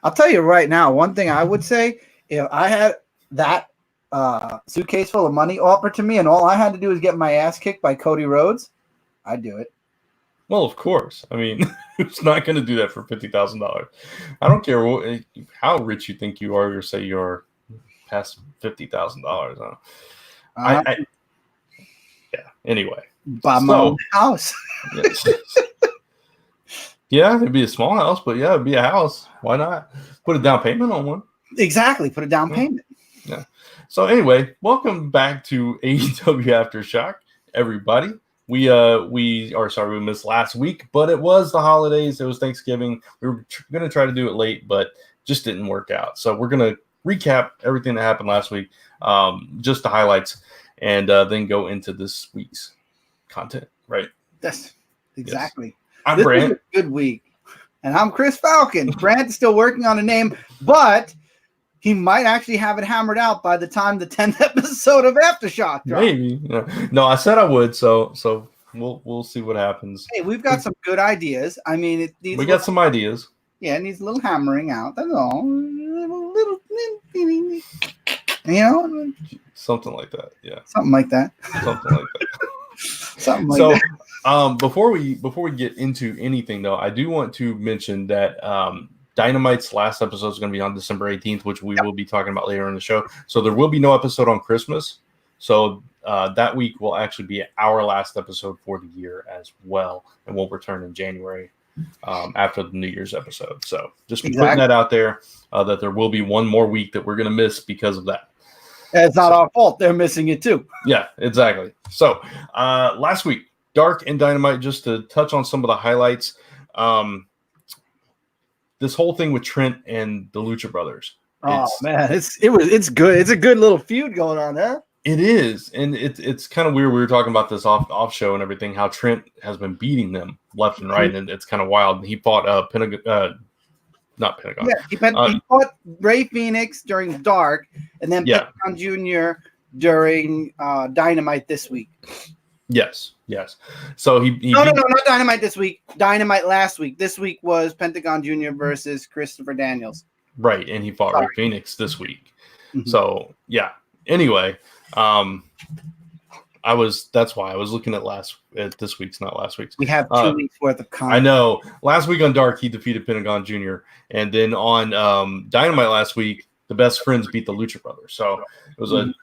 I'll tell you right now, one thing I would say, if I had that suitcase full of money offered to me and all I had to do was get my ass kicked by Cody Rhodes, I'd do it. Well, of course. I mean, who's not going to do that for $50,000? I don't care how rich you think you are, or say you're past $50,000. Yeah. Anyway, buy my own house. Yeah, it'd be a small house, but yeah, it'd be a house. Why not put a down payment on one? Exactly, put a down payment. Yeah. So anyway, welcome back to AEW Aftershock, everybody. We missed last week, but it was the holidays. It was Thanksgiving. We were going to try to do it late, but just didn't work out. So we're going to recap everything that happened last week, just the highlights, and then go into this week's content, right? Yes, exactly. Yes. I'm Brant. Was a good week. And I'm Chris Falcon. Brant is still working on a name, but he might actually have it hammered out by the time the 10th episode of Aftershock drops. Maybe. Yeah. No, I said I would, so we'll see what happens. Hey, we've got some good ideas. I mean, we got some ideas. Yeah, it needs a little hammering out. That's all. You know? Something like that. Yeah. Something like that. Something like that. Something like that. Before we get into anything, though, I do want to mention that Dynamite's last episode is going to be on December 18th, which we will be talking about later in the show. So there will be no episode on Christmas. So that week will actually be our last episode for the year as well, and we'll return in January after the New Year's episode. So just putting that out there, that there will be one more week that we're going to miss because of that. It's not our fault. They're missing it too. Yeah, exactly. So last week, Dark and Dynamite, just to touch on some of the highlights. This whole thing with Trent and the Lucha Brothers. Man, it's good. It's a good little feud going on there. It is, and it's kind of weird. We were talking about this off show and everything. How Trent has been beating them left and right, and it's kind of wild. He fought not Pentagon. Yeah, he fought Ray Phoenix during Dark, and then Pentagon Jr. during Dynamite this week. Yes. So he no, not Dynamite this week. Dynamite last week. This week was Pentagon Jr. versus Christopher Daniels. Right, and he fought Ray Phoenix this week. Mm-hmm. So yeah. Anyway, that's why I was looking at this week's, not last week's. We have 2 weeks worth of content. I know. Last week on Dark, he defeated Pentagon Jr. And then on Dynamite last week, the Best Friends beat the Lucha Brothers. So it was a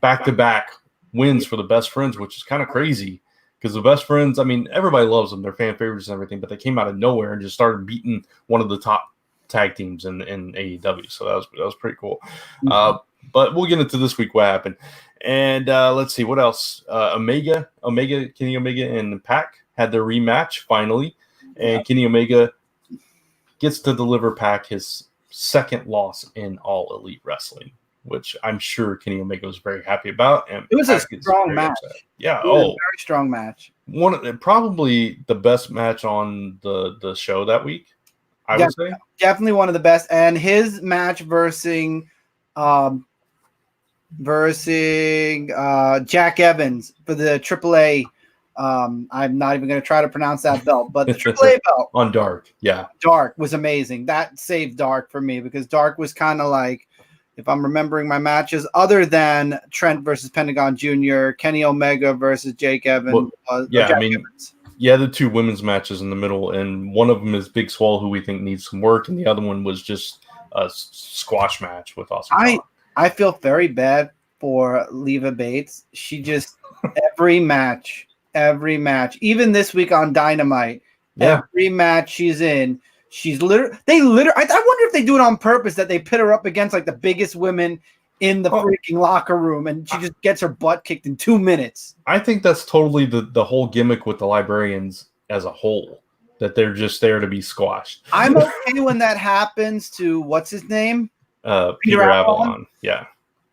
back-to-back wins for the Best Friends, which is kind of crazy because the Best Friends, I mean, everybody loves them. They're fan favorites and everything, but they came out of nowhere and just started beating one of the top tag teams in AEW. So that was pretty cool. Mm-hmm. But we'll get into this week what happened. And let's see, what else? Kenny Omega and Pac had their rematch finally. And Kenny Omega gets to deliver Pac his second loss in All Elite Wrestling, which I'm sure Kenny Omega was very happy about. And it was a strong match. Upset. Yeah, it was a very strong match. Probably the best match on the show that week, I would say. Definitely one of the best. And his match versus Jack Evans for the AAA. I'm not even going to try to pronounce that belt, but the AAA belt on Dark. Yeah. Dark was amazing. That saved Dark for me because Dark was kind of like, if I'm remembering my matches, other than Trent versus Pentagon Jr., Kenny Omega versus Jake Evans. Evans. Yeah, the 2 women's matches in the middle, and one of them is Big Swole, who we think needs some work, and the other one was just a squash match with Awesome. I feel very bad for Leva Bates. She just every match, even this week on Dynamite, every match she's in, I wonder if they do it on purpose, that they pit her up against like the biggest women in the freaking locker room, and she just gets her butt kicked in 2 minutes. I think that's totally the whole gimmick with the librarians as a whole, that they're just there to be squashed. I'm okay when that happens to what's his name? Peter Avalon. Yeah.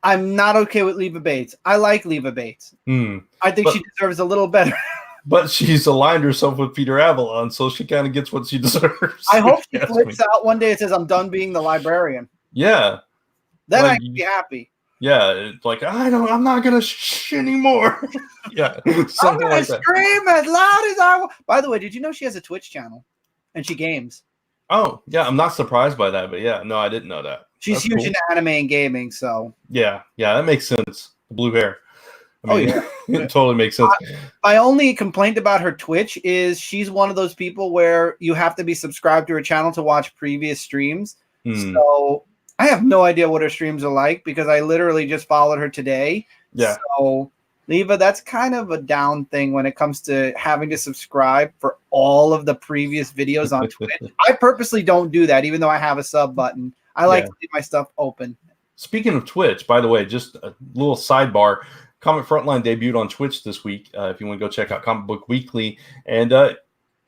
I'm not okay with Leva Bates. I like Leva Bates. I think she deserves a little better. But she's aligned herself with Peter Avalon, so she kind of gets what she deserves. I hope she flips out one day and says, I'm done being the librarian. Yeah. Then I can be happy. Yeah, it's like, I'm not going to shh anymore. Yeah. I'm going to scream as loud as I want. By the way, did you know she has a Twitch channel? And she games. Oh, yeah, I'm not surprised by that, but yeah, no, I didn't know that. She's huge in anime and gaming, so. Yeah, that makes sense. The blue hair. I mean, it totally makes sense. My only complaint about her Twitch is she's one of those people where you have to be subscribed to her channel to watch previous streams. So I have no idea what her streams are like because I literally just followed her today. Yeah. So, Leva, that's kind of a down thing when it comes to having to subscribe for all of the previous videos on Twitch. I purposely don't do that, even though I have a sub button. I like to leave my stuff open. Speaking of Twitch, by the way, just a little sidebar. Comic Frontline debuted on Twitch this week. If you want to go check out Comic Book Weekly. And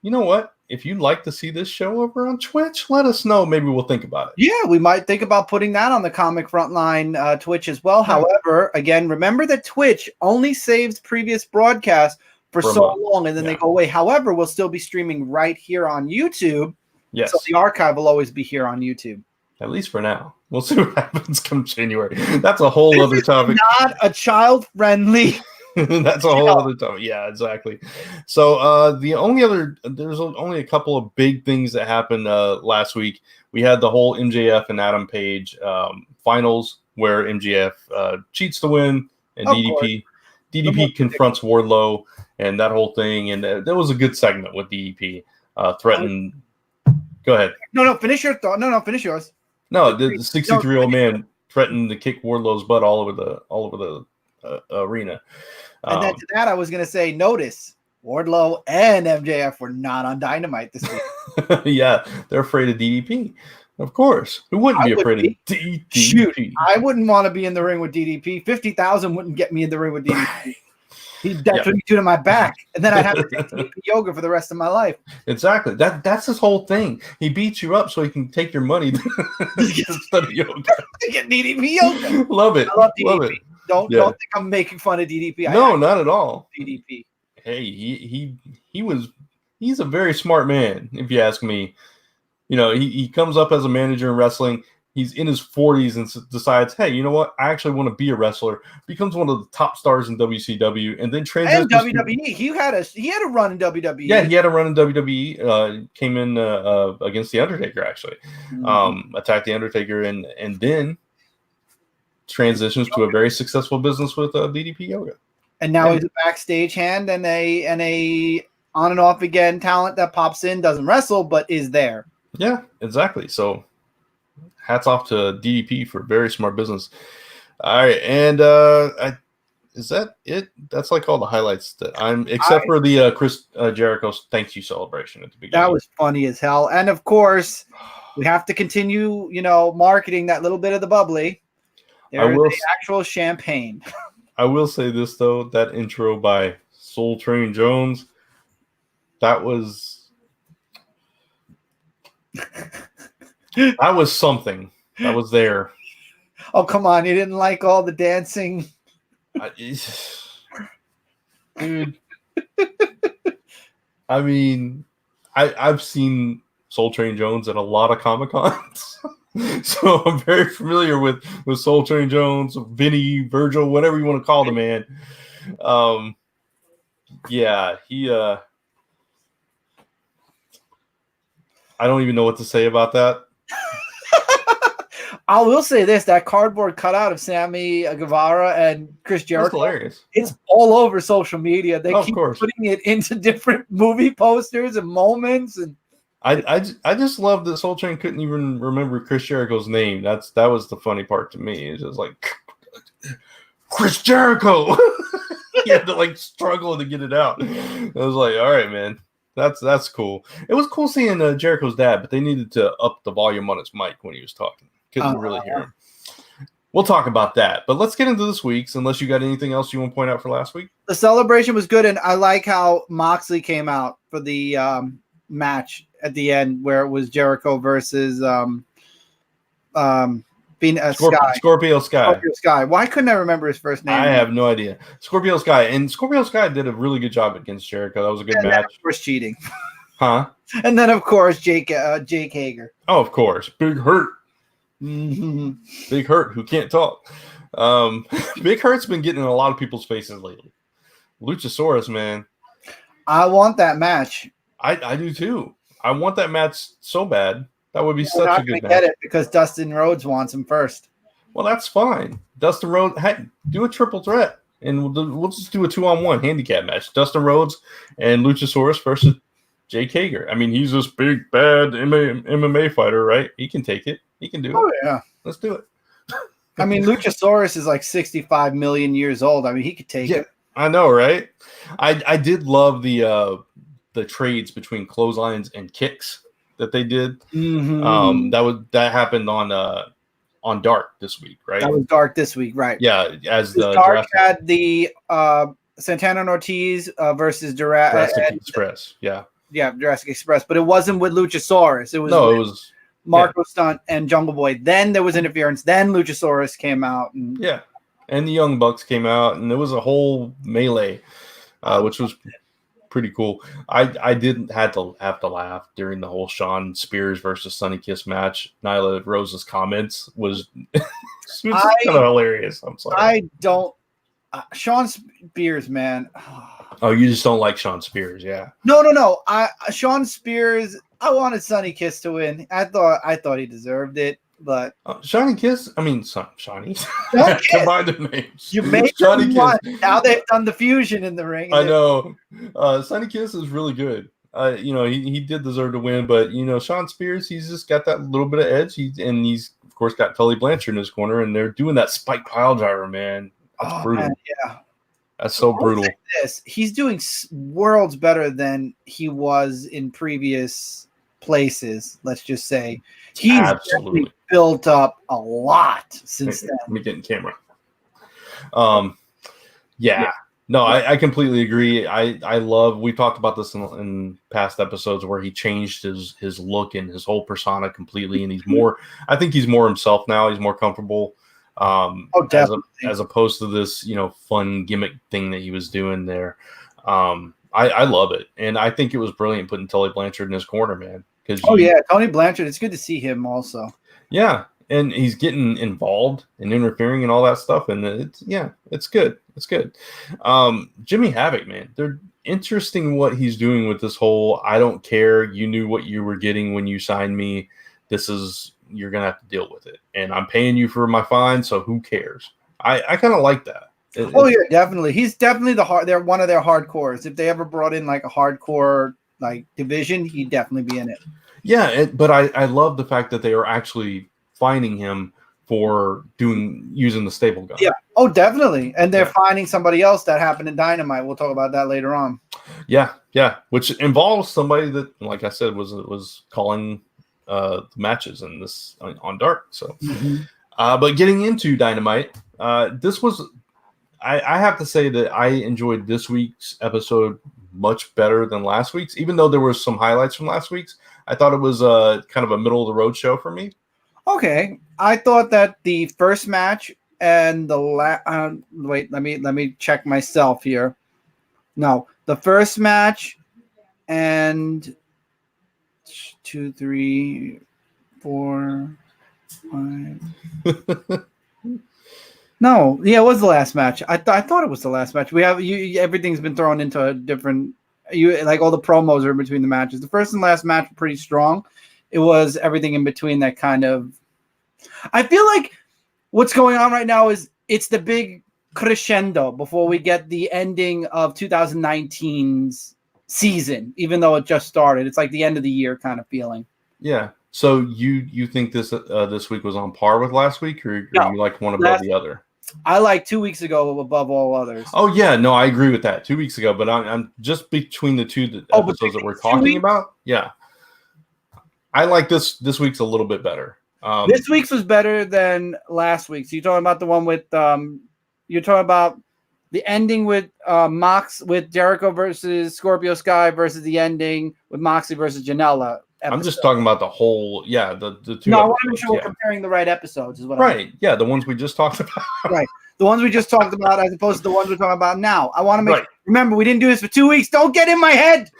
you know what? If you'd like to see this show over on Twitch, let us know. Maybe we'll think about it. Yeah, we might think about putting that on the Comic Frontline Twitch as well. Yeah. However, again, remember that Twitch only saves previous broadcasts for so long, and then they go away. However, we'll still be streaming right here on YouTube. Yes. So the archive will always be here on YouTube. At least for now. We'll see what happens come January. That's a whole other topic. Not a child-friendly. That's a whole other topic. Yeah, exactly. So there's only a couple of big things that happened last week. We had the whole MJF and Adam Page finals where MJF cheats to win and DDP confronts Wardlow and that whole thing. And that was a good segment with DDP threatened. Go ahead. No, finish your thought. No, finish yours. No, the 63-year-old man threatened to kick Wardlow's butt all over the arena. And then to that, I was going to say, notice Wardlow and MJF were not on Dynamite this week. Yeah, they're afraid of DDP. Of course. Who wouldn't be afraid of DDP? Shoot, I wouldn't want to be in the ring with DDP. 50,000 wouldn't get me in the ring with DDP. He'd definitely be to my back, and then I'd have to take DDP yoga for the rest of my life. Exactly. That's his whole thing. He beats you up so he can take your money instead of yoga. To get DDP yoga. Love it. I love DDP. Love it. Don't think I'm making fun of DDP. No, not at all. DDP. Hey, he's a very smart man, if you ask me. You know, he comes up as a manager in wrestling. He's in his 40s and decides, hey, you know what? I actually want to be a wrestler. Becomes one of the top stars in WCW, and then transitions. And WWE. He had a run in WWE. Yeah, he had a run in WWE. Came in against the Undertaker, actually. Attacked the Undertaker, and then transitions to a very successful business with DDP Yoga. And now he's a backstage hand and a on and off again talent that pops in, doesn't wrestle, but is there. Yeah, exactly. So hats off to DDP for very smart business. All right, and is that it? That's like all the highlights that except for the Chris Jericho's thank you celebration at the beginning. That was funny as hell. And of course, we have to continue, marketing that little bit of the bubbly. There's the actual champagne. I will say this though, that intro by Soul Train Jones, that was something. That was there. Oh, come on. You didn't like all the dancing? Dude. I mean, I've seen Soul Train Jones at a lot of Comic-Cons. So I'm very familiar with Soul Train Jones, Vinny, Virgil, whatever you want to call the man. Yeah, he I don't even know what to say about that. I will say this: that cardboard cutout of Sammy Guevara and Chris Jericho, hilarious. It's all over social media. They keep putting it into different movie posters and moments. And I just love that Soul Train couldn't even remember Chris Jericho's name. That was the funny part to me. It's just like Chris Jericho. He had to struggle to get it out. I was like, all right, man. That's cool. It was cool seeing Jericho's dad, but they needed to up the volume on his mic when he was talking. Couldn't really hear him. We'll talk about that. But let's get into this week's, unless you got anything else you want to point out for last week. The celebration was good, and I like how Moxley came out for the match at the end where it was Jericho versus Scorpio Sky. Why couldn't I remember his first name? I have no idea. Scorpio Sky. And Scorpio Sky did a really good job against Jericho. That was a good match. Of course, cheating. Huh? And then, of course, Jake Hager. Oh, of course. Big Hurt. Mm-hmm. Big Hurt, who can't talk. Big Hurt's been getting in a lot of people's faces lately. Luchasaurus, man. I want that match. I do too. I want that match so bad. That would be We're such not a good gonna get match. it because Dustin Rhodes wants him first. Well, that's fine. Dustin Rhodes, do a triple threat, and we'll just do a 2-on-1 handicap match. Dustin Rhodes and Luchasaurus versus Jake Hager. I mean, he's this big, bad MMA fighter, right? He can take it. He can do it. Oh, yeah. Let's do it. I mean, Luchasaurus is like 65 million years old. I mean, he could take it. I know, right? I did love the trades between clotheslines and kicks that they did. Mm-hmm. That happened on Dark this week, right? That was Dark this week, right? Yeah, as the Dark had the Santana and Ortiz versus Jurassic Express. Yeah, Jurassic Express, but it wasn't with Luchasaurus. It was Marco Stunt and Jungle Boy. Then there was interference. Then Luchasaurus came out, and the Young Bucks came out, and there was a whole melee, which was pretty cool. I didn't have to laugh during the whole Shawn Spears versus Sonny Kiss match. Nyla Rose's comments was kind of hilarious. I'm sorry. I don't. Shawn Spears, man. Oh, you just don't like Shawn Spears, yeah? No. Shawn Spears. I wanted Sonny Kiss to win. I thought he deserved it, but Shawnee Kiss. I mean, Shawnee. Combine the names. You made Shawnee Kiss. Now they've done the fusion in the ring. I know. Sonny Kiss is really good. He did deserve to win, but Shawn Spears, he's just got that little bit of edge. He's of course got Tully Blanchard in his corner, and they're doing that spike pile driver, man. That's brutal. Man, yeah. That's so brutal. He's doing worlds better than he was in previous places. Let's just say he's absolutely built up a lot since then. Let me get in camera. No, I completely agree. I love. We talked about this in past episodes where he changed his look and his whole persona completely, and he's more. I think he's more himself now. He's more comfortable. As opposed to this, fun gimmick thing that he was doing there. I love it, and I think it was brilliant putting Tully Blanchard in his corner, man. Tony Blanchard. It's good to see him also. Yeah, and he's getting involved and interfering and all that stuff, and it's good. It's good. Jimmy Havoc, man, they're interesting what he's doing with this whole. I don't care. You knew what you were getting when you signed me. You're gonna have to deal with it, and I'm paying you for my fine. So who cares? I kind of like that. Definitely. He's definitely they're one of their hardcores. If they ever brought in like a hardcore like division, he'd definitely be in it. Yeah, but I love the fact that they are actually finding him for using the staple gun. Yeah. Oh, definitely. And they're finding somebody else that happened in Dynamite. We'll talk about that later on. Yeah. Which involves somebody that, like I said, was calling the matches in this on Dark. So, but getting into Dynamite, this was. I have to say that I enjoyed this week's episode much better than last week's, even though there were some highlights from last week's. I thought it was kind of a middle of the road show for me. Okay, I thought that the first match and the wait, let me check myself here. No, the first match and 2, 3, 4, 5. No, yeah, it was the last match. I thought it was the last match. We have everything's been thrown into a different. Like all the promos are in between the matches. The first and last match were pretty strong. It was everything in between that kind of. I feel like what's going on right now is it's the big crescendo before we get the ending of 2019's season. Even though it just started, it's like the end of the year kind of feeling. Yeah. So you think this week was on par with last week, or you like one above the other? I like 2 weeks ago above all others. Oh yeah, no, I agree with that. 2 weeks ago, but I'm just between the two episodes that we're talking about. Yeah, I like this week's a little bit better. This week's was better than last week's. So you're talking about the one with you're talking about the ending with Mox with Jericho versus Scorpio Sky versus the ending with Moxley versus Janela. Episode. I'm just talking about the whole, the two. No, I want to make sure we're comparing the right episodes. Is what right? Yeah, the ones we just talked about. Right, the ones we just talked about, as opposed to the ones we're talking about now. I want to make. Remember, we didn't do this for 2 weeks. Don't get in my head.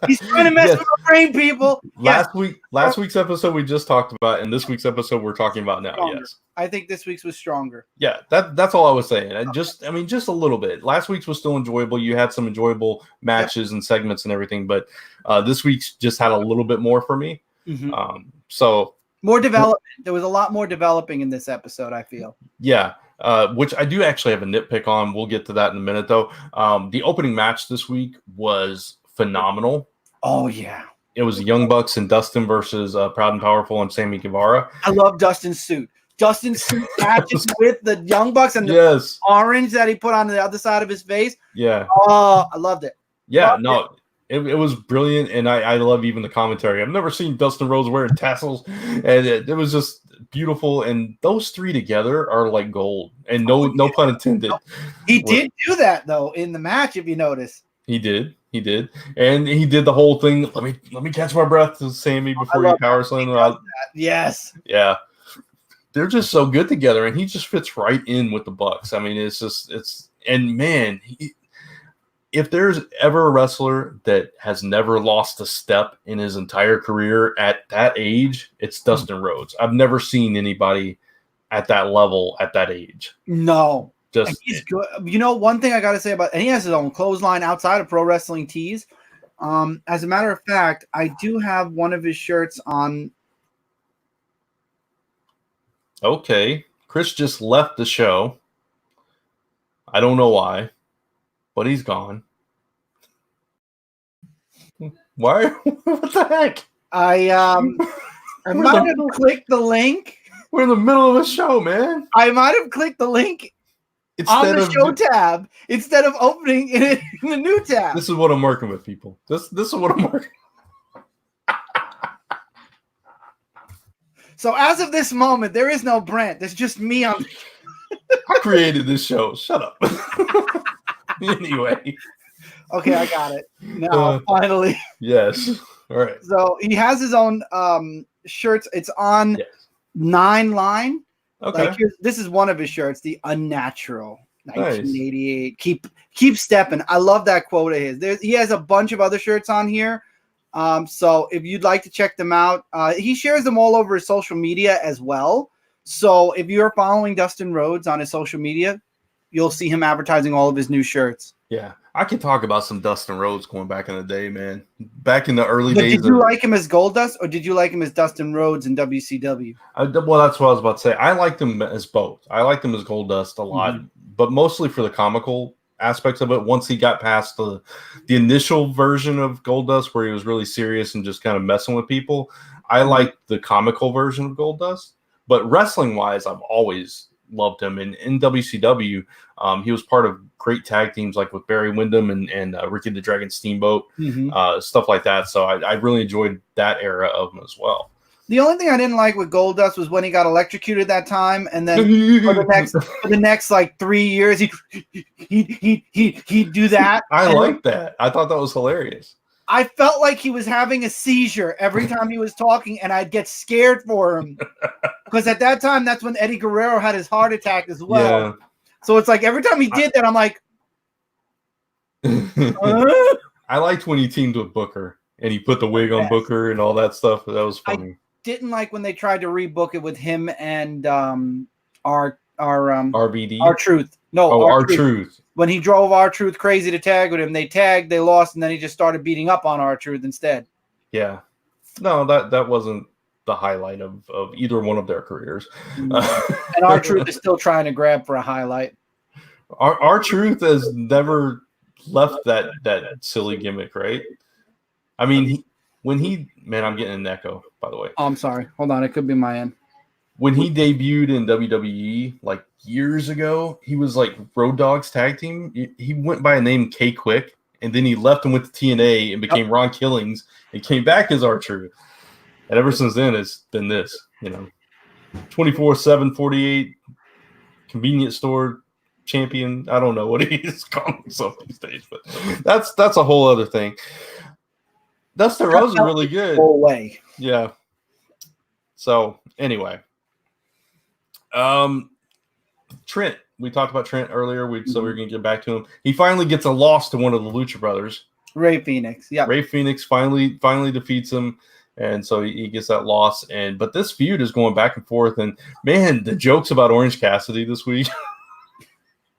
He's trying to mess with my brain, people. Last week's episode we just talked about, and this week's episode we're talking about now. Stronger. Yes, I think this week's was stronger. Yeah, that's all I was saying. Just a little bit. Last week's was still enjoyable. You had some enjoyable matches and segments and everything, but this week's just had a little bit more for me. So more development. There was a lot more developing in this episode, I feel. Yeah. Which I do actually have a nitpick on. We'll get to that in a minute, though. The opening match this week was phenomenal. Oh, yeah. It was Young Bucks and Dustin versus Proud and Powerful and Sammy Guevara. I love Dustin's suit. Dustin's suit matches with the Young Bucks and the orange that he put on the other side of his face. Yeah. Oh, I loved it. Yeah, it was brilliant, and I love even the commentary. I've never seen Dustin Rhodes wearing tassels, and it was just beautiful. And those three together are like gold, and no pun intended. He did do that though in the match, if you notice. He did, and he did the whole thing. Let me catch my breath to Sammy before you power slam. Yes, yeah, they're just so good together, and he just fits right in with the Bucks. I mean, and man. If there's ever a wrestler that has never lost a step in his entire career at that age, it's Dustin Rhodes. I've never seen anybody at that level at that age. No. He's good. You know, one thing I got to say and he has his own clothesline outside of Pro Wrestling Tees. As a matter of fact, I do have one of his shirts on. Okay. Chris just left the show. I don't know why. But he's gone. Why? What the heck? I might have clicked the link. We're in the middle of a show, man. I might have clicked the link on the show tab instead of opening it in the new tab. This is what I'm working with, people. This is what I'm working. So as of this moment, there is no Brent. There's just me on. I created this show. Shut up. Anyway. Okay, I got it. Now, finally. Yes. All right. So he has his own shirts. It's on 9 Line. Okay. Like this is one of his shirts, the Unnatural 1988. Nice. Keep stepping. I love that quote of his. He has a bunch of other shirts on here. So if you'd like to check them out, he shares them all over his social media as well. So if you're following Dustin Rhodes on his social media, you'll see him advertising all of his new shirts. Yeah, I can talk about some Dustin Rhodes going back in the day, man. Back in the early days. Did you like him as Goldust, or did you like him as Dustin Rhodes in WCW? Well, that's what I was about to say. I liked him as both. I liked him as Goldust a lot, but mostly for the comical aspects of it. Once he got past the initial version of Goldust, where he was really serious and just kind of messing with people, I liked the comical version of Goldust. But wrestling-wise, I've always loved him. And in WCW, he was part of great tag teams like with Barry Windham and Ricky the Dragon Steamboat, stuff like that. So I really enjoyed that era of him as well. The only thing I didn't like with Goldust was when he got electrocuted that time, and then for the next like 3 years, he'd do that. I like that. I thought that was hilarious. I felt like he was having a seizure every time he was talking, and I'd get scared for him. Because at that time, that's when Eddie Guerrero had his heart attack as well. Yeah. So it's like every time he did that, I'm like... I liked when he teamed with Booker, and he put the wig on Booker and all that stuff. That was funny. I didn't like when they tried to rebook it with him and our RVD? R-Truth. No, R-Truth. When he drove R-Truth crazy to tag with him, they tagged, they lost, and then he just started beating up on R-Truth instead. Yeah. No, that wasn't the highlight of either one of their careers. And R-Truth is still trying to grab for a highlight. R-Truth has never left that silly gimmick, right? I mean, man, I'm getting an echo, by the way. Oh, I'm sorry. Hold on. It could be my end. When he debuted in WWE like years ago, he was like Road Dogg's tag team. He went by a name K Quick, and then he left and went to TNA and became Ron Killings and came back as R-Truth. And ever since then, it's been this, 24/7, 48 convenience store champion. I don't know what he's calling himself these days, but that's a whole other thing. Dustin Rhodes is really good. Whole way. Yeah. So anyway. Trent, we talked about Trent earlier. So we're going to get back to him. He finally gets a loss to one of the Lucha Brothers. Ray Phoenix. Yeah. Ray Phoenix finally defeats him. And so he gets that loss. But this feud is going back and forth. And man, the jokes about Orange Cassidy this week.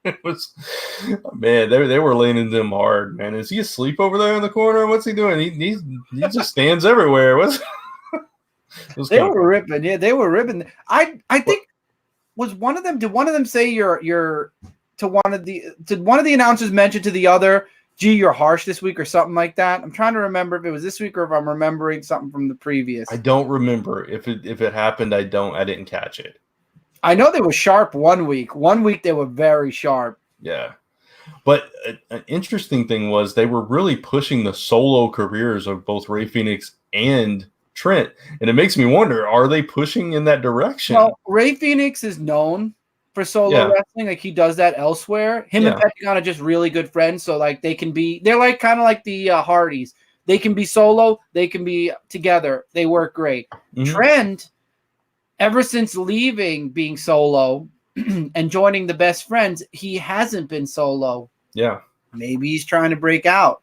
It was, man, they were laying into him hard, man. Is he asleep over there in the corner? What's he doing? He just stands everywhere. They were ripping. Yeah, they were ripping. I think was one of them. Did one of them say you're to one of the announcers mention to the other, "Gee, you're harsh this week" or something like that? I'm trying to remember if it was this week or if I'm remembering something from the previous. I don't remember if it happened. I didn't catch it. I know they were sharp one week. One week they were very sharp. Yeah. But an interesting thing was they were really pushing the solo careers of both Rey Fenix and Trent. And it makes me wonder, are they pushing in that direction? Well, Rey Fenix is known for solo wrestling. Like he does that elsewhere. Him and Pentagon are just really good friends. So like they're like kind of like the Hardys. They can be solo. They can be together. They work great. Mm-hmm. Trent, ever since leaving being solo and joining the Best Friends, he hasn't been solo. Yeah. Maybe he's trying to break out.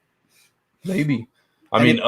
Maybe. I mean,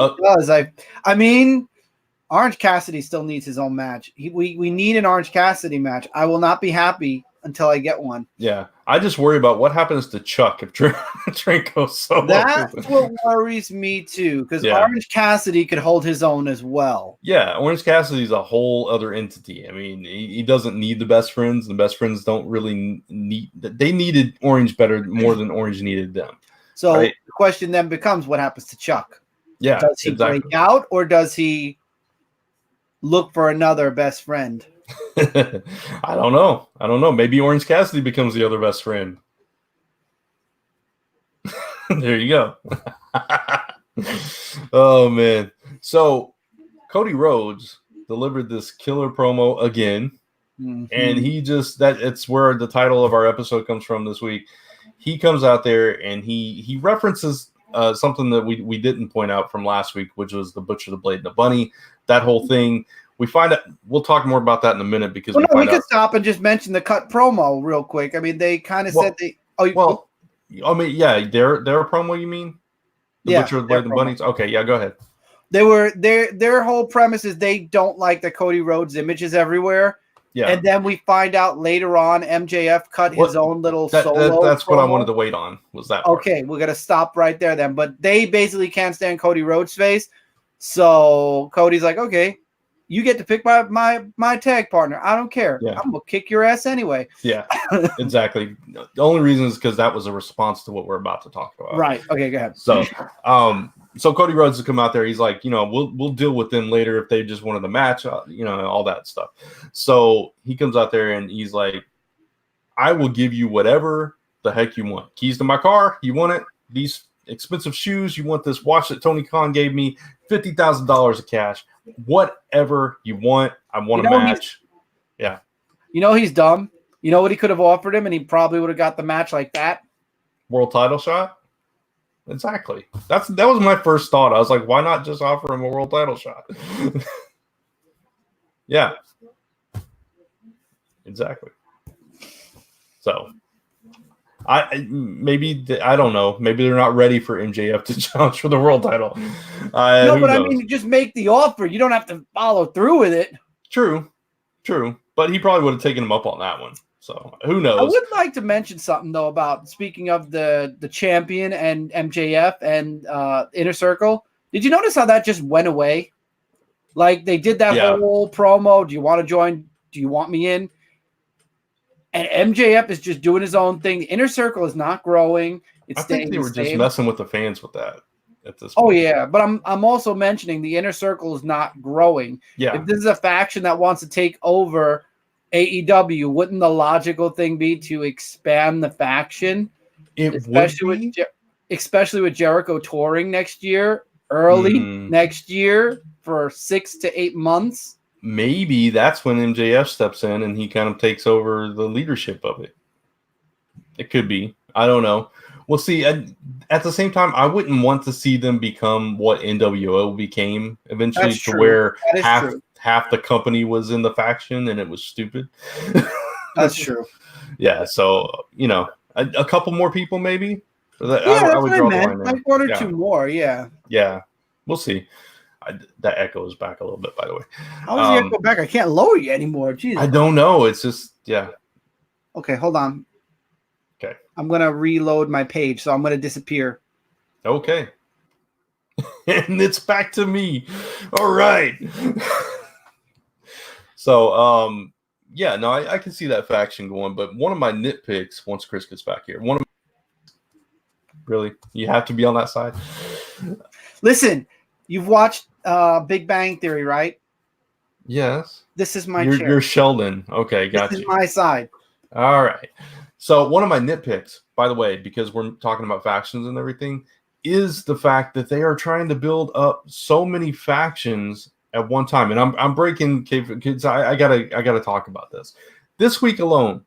Orange Cassidy still needs his own match. We need an Orange Cassidy match. I will not be happy until I get one. Yeah. I just worry about what happens to Chuck if Trent goes solo. That's what worries me too, because Orange Cassidy could hold his own as well. Yeah, Orange Cassidy's a whole other entity. I mean, he doesn't need the Best Friends. The Best Friends don't really need. They needed Orange more than Orange needed them. So the question then becomes, what happens to Chuck? Yeah, does he break out or does he look for another best friend? I don't know. Maybe Orange Cassidy becomes the other best friend. There you go. Oh man. So Cody Rhodes delivered this killer promo again. Mm-hmm. And it's where the title of our episode comes from this week. He comes out there and he references something that we didn't point out from last week, which was the Butcher, the Blade, and the Bunny. That whole thing. We find out. We'll talk more about that in a minute because we could stop and just mention the cut promo real quick. I mean, they kind of said they. Their promo. You mean? The Butcher, the Blade, and the Bunnies. Okay, yeah, go ahead. They were their whole premise is they don't like that Cody Rhodes image is everywhere. Yeah, and then we find out later on MJF cut his own little solo. That's promo. What I wanted to wait on was that. Part. Okay, we're gonna stop right there then. But they basically can't stand Cody Rhodes' face, so Cody's like, okay. You get to pick my tag partner. I don't care. Yeah. I'm gonna kick your ass anyway. Yeah, exactly. The only reason is because that was a response to what we're about to talk about. Right. Okay. Go ahead. So, so Cody Rhodes has come out there. He's like, we'll deal with them later if they just wanted the match. All that stuff. So he comes out there and he's like, I will give you whatever the heck you want. Keys to my car. You want it? These expensive shoes. You want this watch that Tony Khan gave me? $50,000 of cash. Whatever you want. I want a match. Yeah. He's dumb. You know what he could have offered him, and he probably would have got the match like that? World title shot? Exactly. That was my first thought. I was like, why not just offer him a world title shot? Yeah. Exactly. So I don't know. Maybe they're not ready for MJF to challenge for the world title. No, but I mean, you just make the offer. You don't have to follow through with it. True. But he probably would have taken him up on that one. So who knows? I would like to mention something though about speaking of the champion and MJF and Inner Circle. Did you notice how that just went away? Like they did that whole promo. Do you want to join? Do you want me in? And MJF is just doing his own thing. The Inner Circle is not growing. I think they were just messing with the fans with that at this point. Oh yeah, but I'm also mentioning the Inner Circle is not growing. Yeah. If this is a faction that wants to take over AEW, wouldn't the logical thing be to expand the faction? Especially with Jericho touring next year, early next year for 6 to 8 months. Maybe that's when MJF steps in and he kind of takes over the leadership of it. It could be. I don't know. We'll see. At the same time, I wouldn't want to see them become what NWO became eventually, where half the company was in the faction and it was stupid. That's true. Yeah. So, a couple more people maybe. That's what I meant. Like one or two more. Yeah. Yeah. We'll see. That echo is back a little bit, by the way. How is the echo back? I can't lower you anymore. Jesus. I don't know. It's just, Okay, hold on. Okay. I'm going to reload my page, so I'm going to disappear. Okay. And it's back to me. All right. So, yeah, no, I can see that faction going. But one of my nitpicks, once Chris gets back here, really, you have to be on that side. Listen, you've watched Big Bang Theory, right? Yes. This is my chair. You're Sheldon. Okay, got This you. is my side. All right. So one of my nitpicks, by the way, because we're talking about factions and everything, is the fact that they are trying to build up so many factions at one time. And I'm breaking kids. I gotta talk about this. This week alone,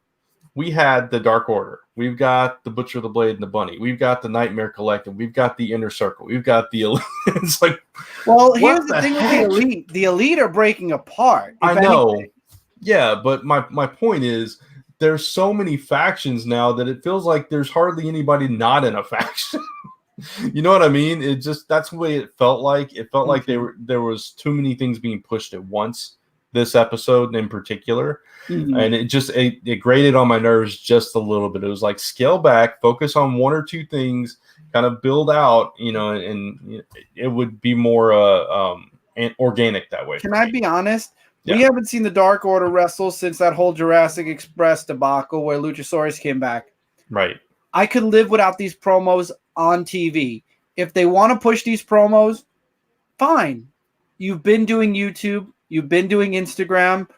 we had the Dark Order. We've got the Butcher, the Blade, and the Bunny. We've got the Nightmare Collective. We've got the Inner Circle. We've got the Elite. It's like, well, here's the thing with the Elite. The Elite are breaking apart. I know. Yeah, but my point is, there's so many factions now that it feels like there's hardly anybody not in a faction. You know what I mean? It just, that's the way it felt like. It felt like there was too many things being pushed at once this episode in particular. And it grated on my nerves just a little bit. It was like, scale back, focus on one or two things, kind of build out, and it would be more organic that way. Can I be honest? Yeah. We haven't seen the Dark Order wrestle since that whole Jurassic Express debacle where Luchasaurus came back. Right. I could live without these promos on TV. If they want to push these promos, fine. You've been doing YouTube. You've been doing Instagram.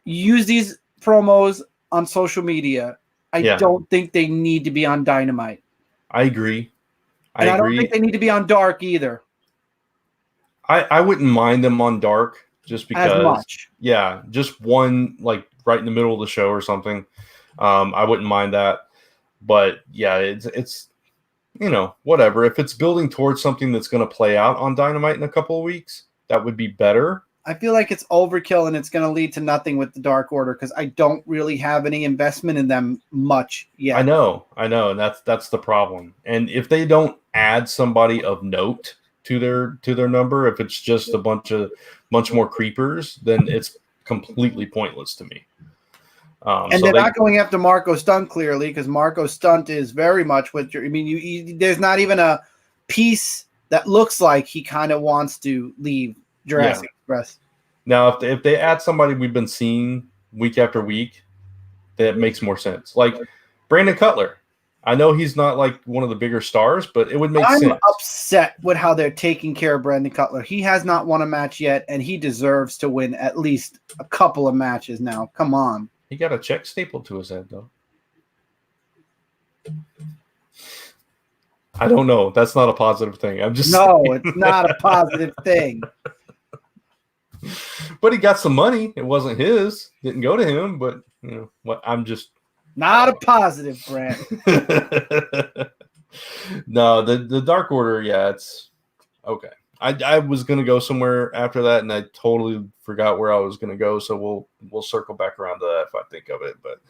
Use these promos on social media. I don't think they need to be on Dynamite. I agree. I don't think they need to be on Dark either. I wouldn't mind them on Dark. Just because, as much. Yeah, just one like right in the middle of the show or something. I wouldn't mind that, but yeah, it's whatever. If it's building towards something that's going to play out on Dynamite in a couple of weeks, that would be better. I feel like it's overkill and it's going to lead to nothing with the Dark Order because I don't really have any investment in them much yet. I know, and that's the problem. And if they don't add somebody of note to their number, if it's just a bunch more creepers, then it's completely pointless to me. And they're not going after Marco Stunt clearly because Marco Stunt is very much what you're. I mean, there's not even a piece that looks like he kind of wants to leave Jurassic Express. Now, if they add somebody we've been seeing week after week, that makes more sense. Like Brandon Cutler. I know he's not like one of the bigger stars, but it would make sense. I'm upset with how they're taking care of Brandon Cutler. He has not won a match yet, and he deserves to win at least a couple of matches now. Come on. He got a check stapled to his head, though. I don't know. That's not a positive thing. I'm just saying. It's not a positive thing. But he got some money. It wasn't his. Didn't go to him, but I'm just not a positive, Brent. No, the Dark Order, it's okay. I was gonna go somewhere after that, and I totally forgot where I was gonna go. So we'll circle back around to that if I think of it. But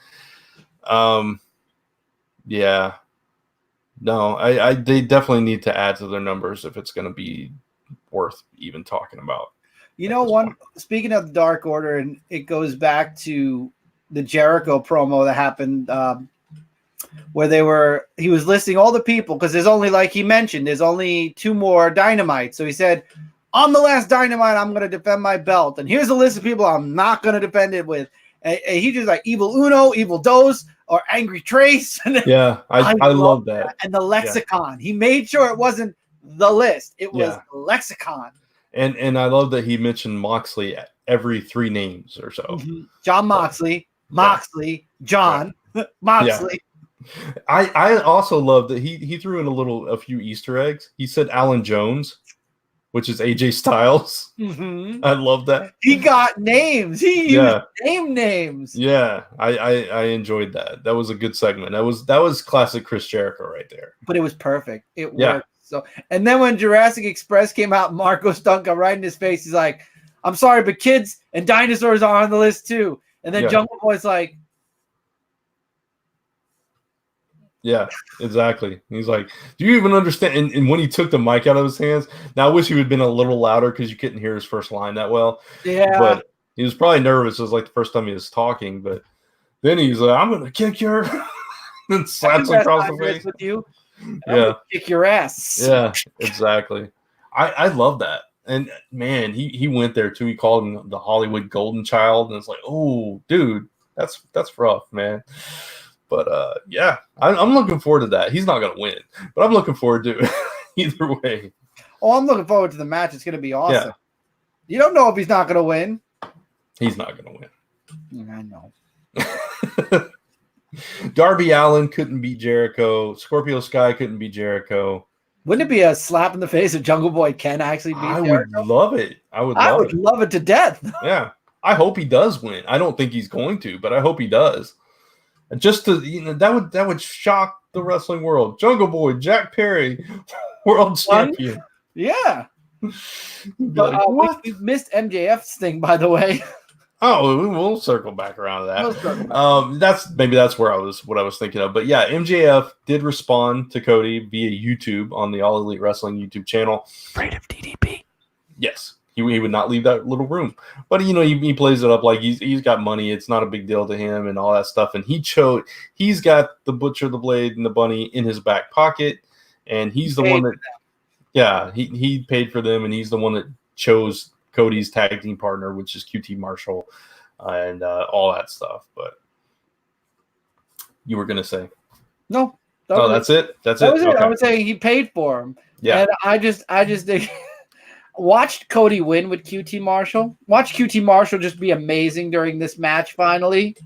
yeah, no, they definitely need to add to their numbers if it's gonna be worth even talking about. Speaking of the Dark Order, and it goes back to the Jericho promo that happened where he was listing all the people because there's only, like he mentioned, there's only 2 more Dynamite. So he said, on the last Dynamite, I'm going to defend my belt. And here's a list of people I'm not going to defend it with. And he just like Evil Uno, Evil Dos, or Angry Trace. Yeah, I love that. And the lexicon. Yeah. He made sure it wasn't the list. It was the lexicon. And I love that he mentioned Moxley every 3 names or so. Mm-hmm. John Moxley, John, Moxley. Yeah. I also love that he threw in a few Easter eggs. He said Alan Jones, which is AJ Styles. Mm-hmm. I love that. He got names. He used names. Yeah, I enjoyed that. That was a good segment. That was classic Chris Jericho right there. But it was perfect. It worked. So, and then when Jurassic Express came out, Marco Stunt got right in his face. He's like, "I'm sorry, but kids and dinosaurs are on the list too." And then Jungle Boy's like, yeah, exactly. He's like, do you even understand? And when he took the mic out of his hands, now I wish he would have been a little louder because you couldn't hear his first line that well. Yeah. But he was probably nervous. It was like the first time he was talking. But then he's like, I'm going to kick your and slaps him across the face. With you. I'm gonna kick your ass. Yeah, exactly. I love that. And man, he went there too. He called him the Hollywood Golden Child, and it's like, oh, dude, that's rough, man. But yeah, I'm looking forward to that. He's not gonna win, but I'm looking forward to it either way. Oh, I'm looking forward to the match. It's gonna be awesome. Yeah. You don't know if he's not gonna win. He's not gonna win. I know. Darby Allin couldn't beat Jericho. Scorpio Sky couldn't beat Jericho. Wouldn't it be a slap in the face if Jungle Boy can actually beat Jericho? I would love it. I would love it to death. Yeah. I hope he does win. I don't think he's going to, but I hope he does. Just to, that would shock the wrestling world. Jungle Boy, Jack Perry, world champion. Yeah. But, we missed MJF's thing, by the way. Oh, we'll circle back around to that. That's what I was thinking of. But yeah, MJF did respond to Cody via YouTube on the All Elite Wrestling YouTube channel. Afraid of DDP. Yes, he would not leave that little room. But he plays it up like he's got money. It's not a big deal to him and all that stuff. And he's got the Butcher, the Blade, and the Bunny in his back pocket, and he's the one that. Yeah, he paid for them, and he's the one that chose Cody's tag team partner, which is QT Marshall, and all that stuff. But you were gonna say no? That's it. That's it. Okay. I was saying he paid for him. Yeah, and I just watched Cody win with QT Marshall. Watch QT Marshall just be amazing during this match. Finally.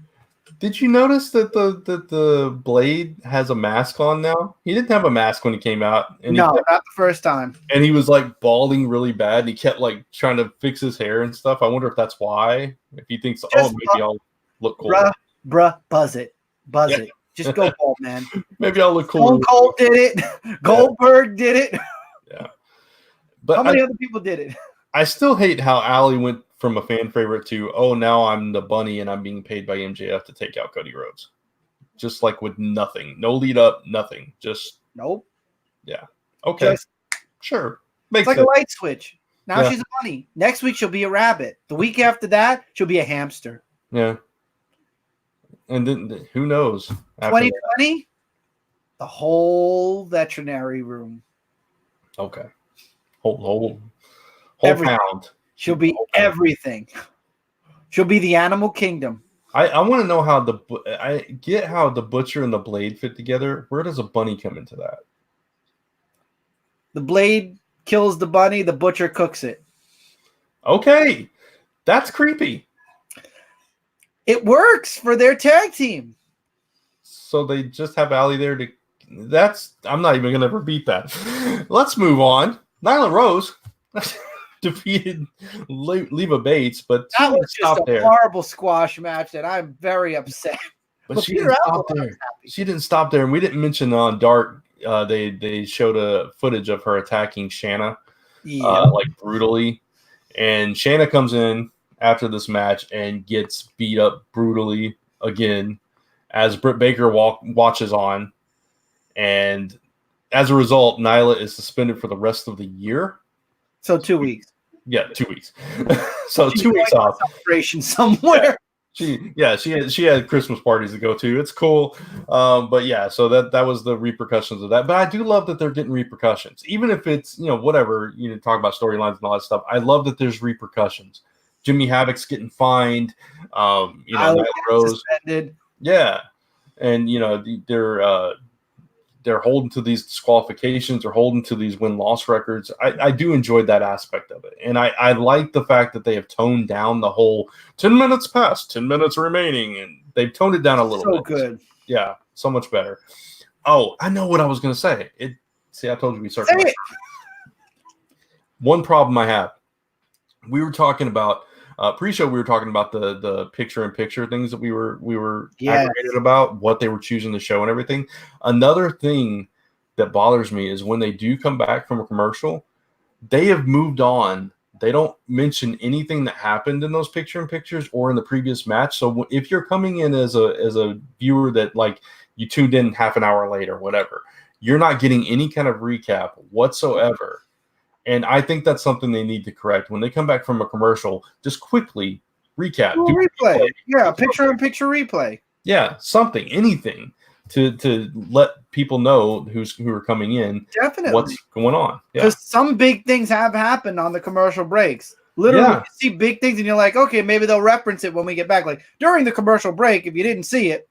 Did you notice that the Blade has a mask on now? He didn't have a mask when he came out. And not the first time. And he was like balding really bad. And he kept like trying to fix his hair and stuff. I wonder if that's why. If he thinks, maybe I'll look cool. Bruh, buzz it. Just go bald, man. Maybe I'll look cool. Stone Cold did it. Goldberg did it. Yeah. But how many other people did it? I still hate how Allie went from a fan favorite to, now I'm the Bunny and I'm being paid by MJF to take out Cody Rhodes. Just like with nothing. No lead up, nothing. Just nope. Yeah. Okay. Sure. Makes sense. Like a light switch. Now she's a bunny. Next week she'll be a rabbit. The week after that, she'll be a hamster. Yeah. And then who knows? 2020, the whole veterinary room. Okay. Whole pound. She'll be everything. She'll be the animal kingdom. I want to know how I get how the Butcher and the Blade fit together. Where does a bunny come into that? The Blade kills the bunny. The Butcher cooks it. Okay. That's creepy. It works for their tag team. So they just have Allie there to... I'm not even going to repeat that. Let's move on. Nyla Rose... defeated Leva Bates, but that was just a horrible squash match, and I'm very upset. But she didn't stop there. She didn't stop there, and we didn't mention on Dark. They showed a footage of her attacking Shanna, like brutally, and Shanna comes in after this match and gets beat up brutally again, as Britt Baker watches on, and as a result, Nyla is suspended for the rest of the year. So 2 weeks. Yeah, 2 weeks. So 2 weeks off. Celebration somewhere. Yeah. She had Christmas parties to go to. It's cool. But yeah, so that was the repercussions of that. But I do love that they're getting repercussions. Even if it's, whatever, talk about storylines and all that stuff. I love that there's repercussions. Jimmy Havoc's getting fined. Nyla Rose suspended. Yeah. And they're holding to these disqualifications or holding to these win-loss records. I do enjoy that aspect of it. And I like the fact that they have toned down the whole 10 minutes past, 10 minutes remaining. And they've toned it down a little bit. So good. Yeah, so much better. Oh, I know what I was going to say. I told you we circled. One problem I have. We were talking about pre-show. We were talking about the picture-in-picture things that we were aggravated about, what they were choosing to show and everything. Another thing that bothers me is when they do come back from a commercial, they have moved on. They don't mention anything that happened in those picture-in-pictures or in the previous match. So if you're coming in as a viewer that like you tuned in half an hour late or whatever, you're not getting any kind of recap whatsoever. And I think that's something they need to correct. When they come back from a commercial, just quickly recap. Do replay. Yeah, picture-in-picture replay. Yeah, something, anything to let people know who are coming in. Definitely. What's going on. Because some big things have happened on the commercial breaks. Literally, you see big things and you're like, okay, maybe they'll reference it when we get back. Like during the commercial break, if you didn't see it.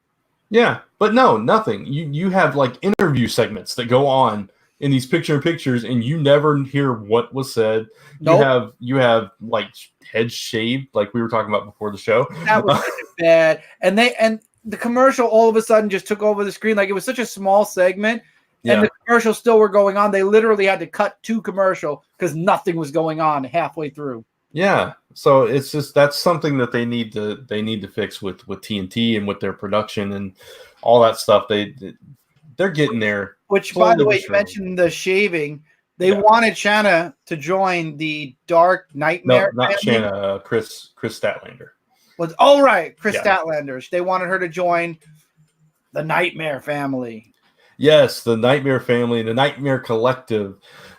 Yeah, but no, nothing. You have like interview segments that go on in these pictures, and you never hear what was said. Nope. You have like heads shaved, like we were talking about before the show. That was bad. And the commercial all of a sudden just took over the screen. Like it was such a small segment. And the commercials still were going on. They literally had to cut to commercial because nothing was going on halfway through. Yeah, so it's just that's something that they need to fix with TNT and with their production and all that stuff. They're getting there. Which, by the way, you mentioned the shaving. They wanted Shanna to join the Dark Nightmare. No, not Shanna. Chris Statlander. Chris Statlander. They wanted her to join the Nightmare family. Yes, the Nightmare family, the Nightmare Collective,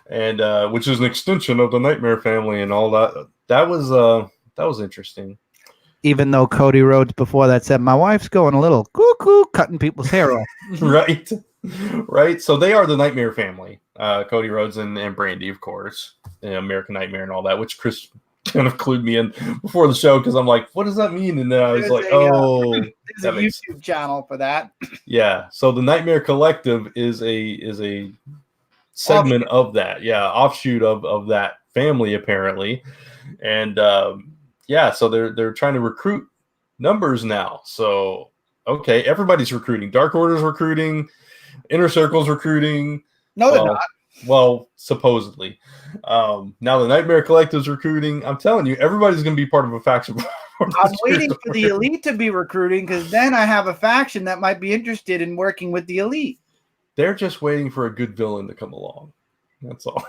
and which is an extension of the Nightmare family and all that. That was interesting. Even though Cody Rhodes before that said, "My wife's going a little cuckoo, cutting people's hair off." Right. So they are the Nightmare family. Cody Rhodes and Brandy, of course, and American Nightmare and all that, which Chris kind of clued me in before the show because I'm like, what does that mean? And then I was like, there's a YouTube channel for that. Yeah. So the Nightmare Collective is a segment of that. Yeah, offshoot of that family apparently. And so they're trying to recruit numbers now. So okay, everybody's recruiting. Dark Order's recruiting, Inner Circle's recruiting. No, they're not. Well, supposedly. Now the Nightmare Collective's recruiting. I'm telling you, everybody's going to be part of a faction. I'm waiting for the Elite to be recruiting because then I have a faction that might be interested in working with the Elite. They're just waiting for a good villain to come along. That's all.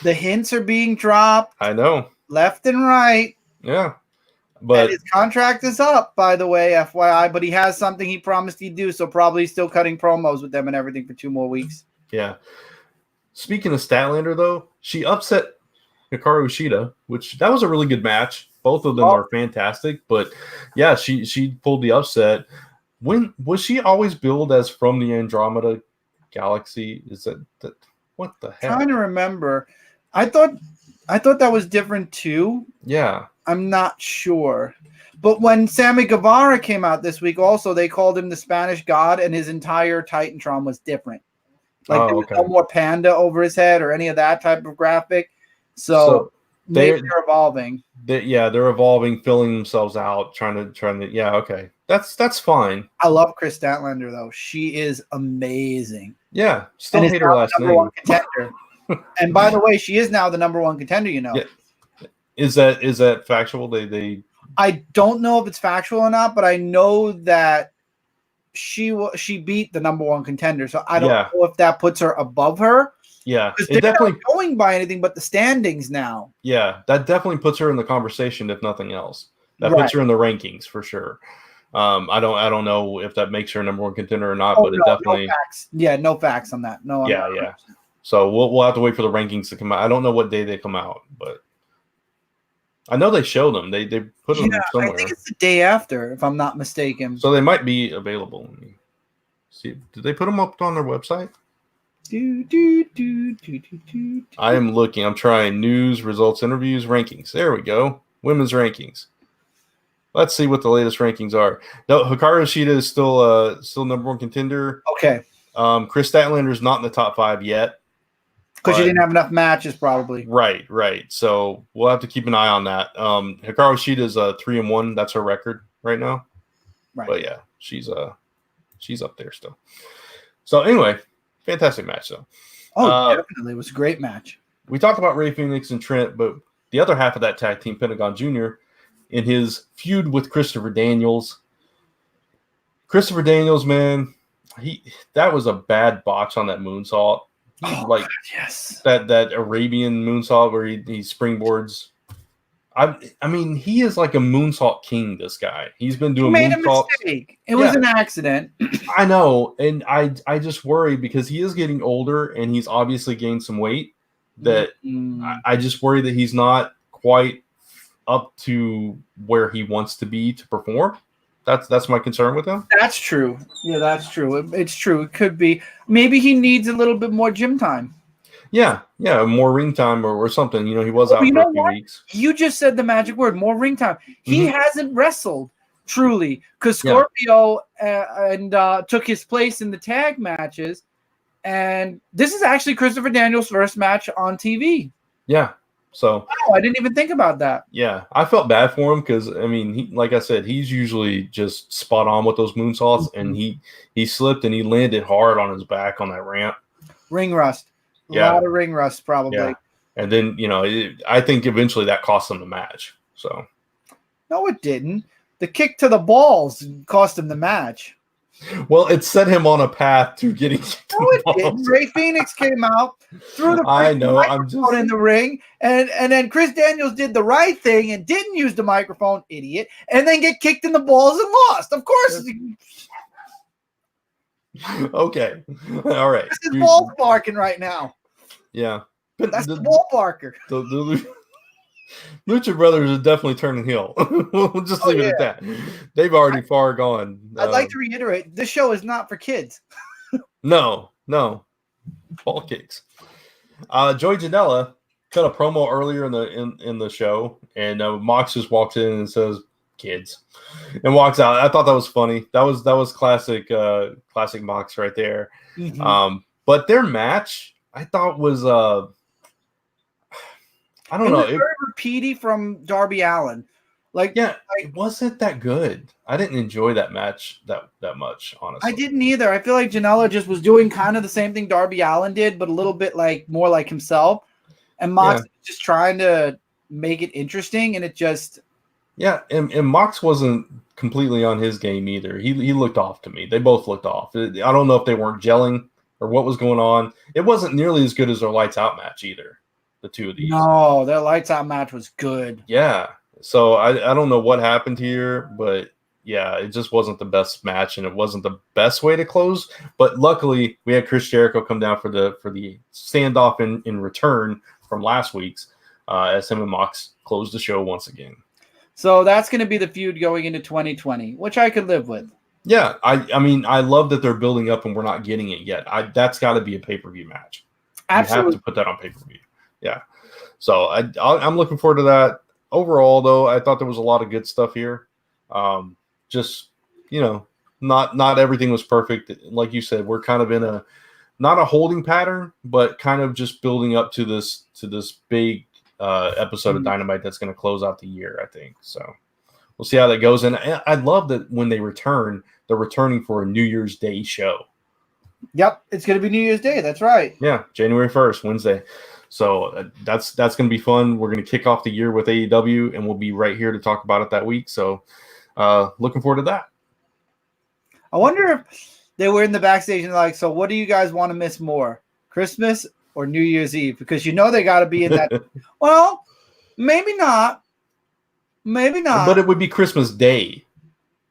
The hints are being dropped. I know. Left and right. Yeah. But his contract is up, by the way, FYI, but he has something he promised he'd do, so probably still cutting promos with them and everything for 2 more weeks. Yeah. Speaking of Statlander, though, she upset Hikaru Shida, which that was a really good match. Both of them are fantastic, but yeah, she pulled the upset. When was she always billed as from the Andromeda Galaxy? Is that what the heck? I'm trying to remember. I thought that was different too. Yeah. I'm not sure. But when Sammy Guevara came out this week, also they called him the Spanish God, and his entire Titantron was different. Like there was no more panda over his head or any of that type of graphic. So they're evolving. They're evolving, filling themselves out, trying to. Yeah, okay, that's fine. I love Chris Statlander though. She is amazing. Yeah, still hate her last name. And by the way, she is now the number 1 contender. You know. Yeah. Is that factual? They. I don't know if it's factual or not, but I know that she beat the number 1 contender. So I don't know if that puts her above her. Yeah, it definitely not going by anything but the standings now. Yeah, that definitely puts her in the conversation, if nothing else. That puts her in the rankings for sure. I don't know if that makes her number 1 contender or not, but it definitely. No facts. Yeah, no facts on that. No. Yeah. So we'll have to wait for the rankings to come out. I don't know what day they come out, but I know they show them. They put them somewhere. I think it's the day after, if I'm not mistaken. So they might be available. Let me see, did they put them up on their website? I am looking. I'm trying news, results, interviews, rankings. There we go. Women's rankings. Let's see what the latest rankings are. No, Hikaru Shida is still number 1 contender. Okay. Chris Statlander is not in the top 5 yet. Because you didn't have enough matches, probably. Right. So we'll have to keep an eye on that. Hikaru Shida is 3-1. That's her record right now. Right. But yeah, she's up there still. So anyway, fantastic match though. Oh, definitely. It was a great match. We talked about Rey Fenix and Trent, but the other half of that tag team, Pentagon Jr., in his feud with Christopher Daniels. Christopher Daniels, man, that was a bad botch on that moonsault. God, yes. That Arabian moonsault where he springboards. I mean, he is like a moonsault king, this guy. He's been doing moonsaults. He made a mistake. It was an accident. I know, and I just worry because he is getting older and he's obviously gained some weight that I just worry that he's not quite up to where he wants to be to perform. That's my concern with him. That's true. Yeah, that's true. It's true. It could be. Maybe he needs a little bit more gym time. Yeah, more ring time or something. He was out for a few weeks. You just said the magic word, more ring time. He hasn't wrestled truly because Scorpio took his place in the tag matches, and this is actually Christopher Daniels' first match on TV. Yeah. So I didn't even think about that. Yeah, I felt bad for him because like I said, he's usually just spot on with those moonsaults, and he slipped and he landed hard on his back on that ramp. Ring rust. A lot of ring rust, probably. Yeah. And then I think eventually that cost him the match. So no, it didn't. The kick to the balls cost him the match. Well, it set him on a path to getting. No, it didn't. Ray Phoenix came out, threw the microphone in the ring, and then Chris Daniels did the right thing and didn't use the microphone, idiot, and then get kicked in the balls and lost. Of course. Okay. All right. This is balls barking right now. Yeah. That's the ball barker. The Lucha Brothers are definitely turning heel. We'll just leave it at that. They've already far gone. I'd like to reiterate, this show is not for kids. No. Ball kicks. Joey Janela cut a promo earlier in the show, and Mox just walks in and says, "Kids," and walks out. I thought that was funny. That was classic Mox right there. Mm-hmm. But their match, I thought was I don't know. It was very repeaty from Darby Allin. It wasn't that good. I didn't enjoy that match that much, honestly. I didn't either. I feel like Janela just was doing kind of the same thing Darby Allin did, but a little bit more like himself. And Mox was just trying to make it interesting, and it just... Yeah, and Mox wasn't completely on his game either. He looked off to me. They both looked off. I don't know if they weren't gelling or what was going on. It wasn't nearly as good as their Lights Out match either. The two of these. No, their Lights Out match was good. Yeah. So I don't know what happened here, but yeah, it just wasn't the best match, and it wasn't the best way to close. But luckily, we had Chris Jericho come down for the standoff in return from last week's, as him and Mox closed the show once again. So that's going to be the feud going into 2020, which I could live with. Yeah, I mean, I love that they're building up and we're not getting it yet. That's got to be a pay-per-view match. Absolutely. You have to put that on pay-per-view. Yeah. So I'm looking forward to that. Overall, though, I thought there was a lot of good stuff here. Just, not everything was perfect. Like you said, we're kind of in not a holding pattern, but kind of just building up to this big episode of Dynamite that's going to close out the year, I think. So we'll see how that goes. And I love that when they return, they're returning for a New Year's Day show. Yep, it's going to be New Year's Day. That's right. Yeah, January 1st, Wednesday. So that's going to be fun. We're going to kick off the year with AEW, and we'll be right here to talk about it that week. So looking forward to that. I wonder if they were in the backstage and like, so what do you guys want to miss more, Christmas or New Year's Eve? Because they got to be in that. Well, maybe not. Maybe not. But it would be Christmas Day.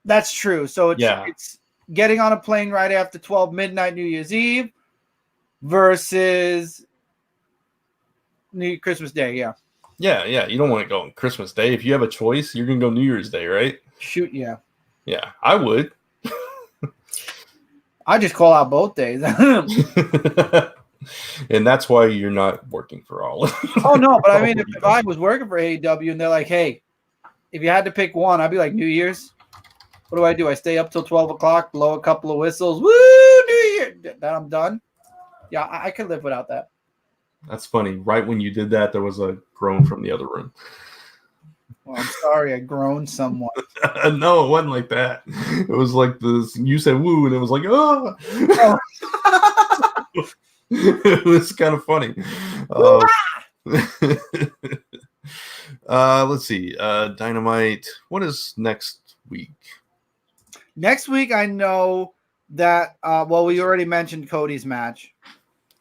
That's true. So it's getting on a plane right after 12 midnight New Year's Eve versus Christmas Day, yeah. Yeah. You don't want to go on Christmas Day. If you have a choice, you're going to go New Year's Day, right? Shoot, yeah. Yeah, I would. I just call out both days. And that's why you're not working for all. Oh, no, but I mean, if I was working for AEW and they're like, hey, if you had to pick one, I'd be like, New Year's. What do? I stay up till 12 o'clock, blow a couple of whistles. Woo, New Year. Then I'm done. Yeah, I could live without that. That's funny. Right when you did that, there was a groan from the other room. Well, I'm sorry I groaned somewhat. No, it wasn't like that. It was like this. You said woo, and it was like, oh. It was kind of funny. Let's see. Dynamite. What is next week? Next week, I know that, we already mentioned Cody's match.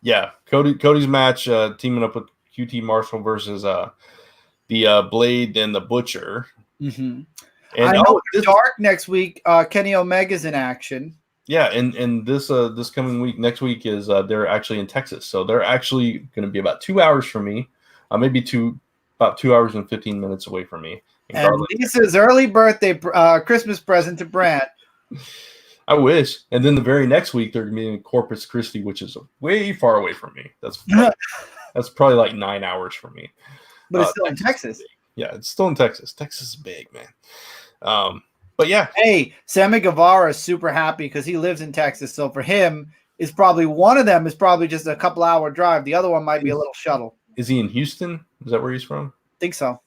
Yeah, Cody's match, teaming up with QT Marshall versus the Blade and the Butcher. Mm-hmm. And I know Dark next week, Kenny Omega's in action. Yeah, and this coming week, next week they're actually in Texas, so they're actually going to be about 2 hours from me, maybe about 2 hours and 15 minutes away from me. And Lisa's early birthday Christmas present to Brant. I wish. And then the very next week they're going to be in Corpus Christi, which is way far away from me. That's probably like 9 hours from me. But it's still in Texas. Yeah, it's still in Texas. Texas is big, man. But yeah. Hey, Sammy Guevara is super happy because he lives in Texas. So for him, is probably one of them is probably just a couple hour drive. The other one might be a little shuttle. Is he in Houston? Is that where he's from? I think so.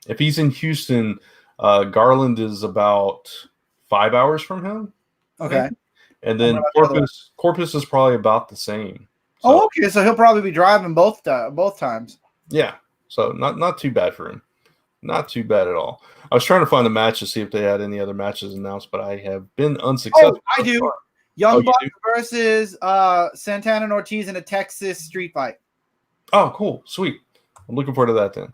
If he's in Houston, Garland is about 5 hours from him. Okay. And then Corpus is probably about the same. So, okay. So he'll probably be driving both times. Yeah. So not too bad for him. Not too bad at all. I was trying to find a match to see if they had any other matches announced, but I have been unsuccessful. Oh, I do. Young Bucks versus Santana and Ortiz in a Texas street fight. Oh, cool. Sweet. I'm looking forward to that then.